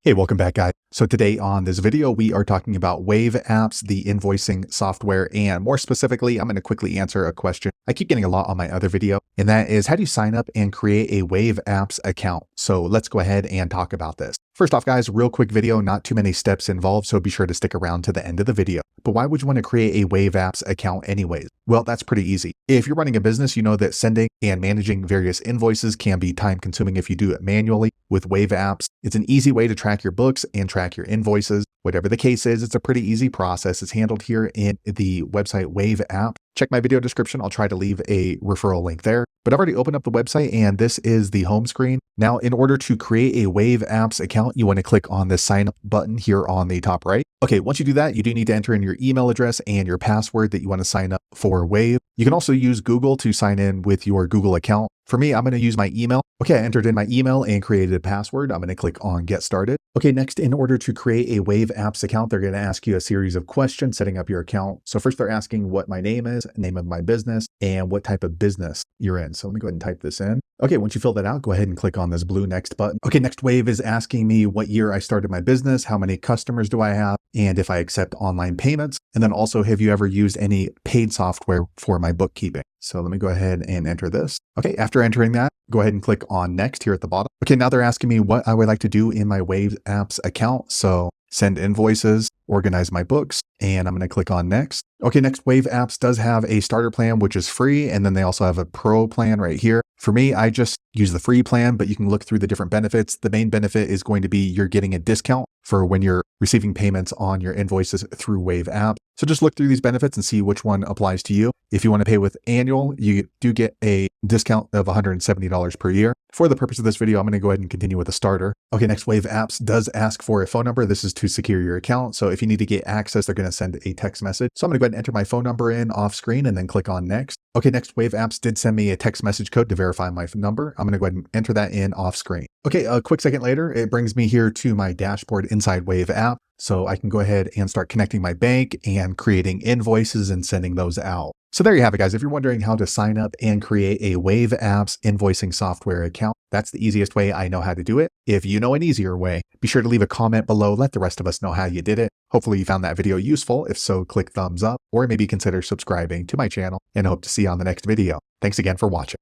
Hey, welcome back, guys. So today on this video, we are talking about Wave apps, the invoicing software, and more specifically, I'm going to quickly answer a question I keep getting a lot on my other video, and that is how do you sign up and create a Wave apps account? So let's go ahead and talk about this. First off, guys, real quick video, not too many steps involved, so be sure to stick around to the end of the video. But why would you want to create a Wave apps account anyways? Well, that's pretty easy. If you're running a business, you know that sending and managing various invoices can be time consuming if you do it manually. With Wave apps, it's an easy way to track your books and track your invoices. Whatever the case is, it's a pretty easy process. It's handled here in the website Wave app. Check my video description. I'll try to leave a referral link there. But I've already opened up the website and this is the home screen. Now, in order to create a Wave apps account, you want to click on the sign up button here on the top right. Okay, once you do that, you do need to enter in your email address and your password that you want to sign up for Wave. You can also use Google to sign in with your Google account. For me, I'm going to use my email. Okay, I entered in my email and created a password. I'm going to click on Get Started. Okay, next, in order to create a Wave apps account, they're going to ask you a series of questions setting up your account. So first, they're asking what my name is, name of my business, and what type of business you're in. So let me go ahead and type this in. Okay, once you fill that out, go ahead and click on this blue Next button. Okay, next Wave is asking me what year I started my business, how many customers do I have, and if I accept online payments. And then also, have you ever used any paid software for my bookkeeping? So let me go ahead and enter this. Okay, after entering that, go ahead and click on Next here at the bottom. Okay, now they're asking me what I would like to do in my Wave apps account. So send invoices, organize my books, and I'm going to click on Next. Okay, next, Wave apps does have a starter plan, which is free. And then they also have a pro plan right here. For me, I just use the free plan, but you can look through the different benefits. The main benefit is going to be you're getting a discount for when you're receiving payments on your invoices through Wave app. So just look through these benefits and see which one applies to you. If you want to pay with annual, you do get a discount of $170 per year. For the purpose of this video, I'm going to go ahead and continue with the starter. Okay, next, Wave apps does ask for a phone number. This is to secure your account. So if you need to get access, they're going to send a text message. So I'm going to go ahead and enter my phone number in off screen and then click on Next. Okay, next, Wave apps did send me a text message code to verify my number. I'm going to go ahead and enter that in off screen. Okay, a quick second later, it brings me here to my dashboard inside Wave app. So I can go ahead and start connecting my bank and creating invoices and sending those out. So there you have it, guys. If you're wondering how to sign up and create a Wave apps invoicing software account, that's the easiest way I know how to do it. If you know an easier way, be sure to leave a comment below. Let the rest of us know how you did it. Hopefully you found that video useful. If so, click thumbs up or maybe consider subscribing to my channel, and I hope to see you on the next video. Thanks again for watching.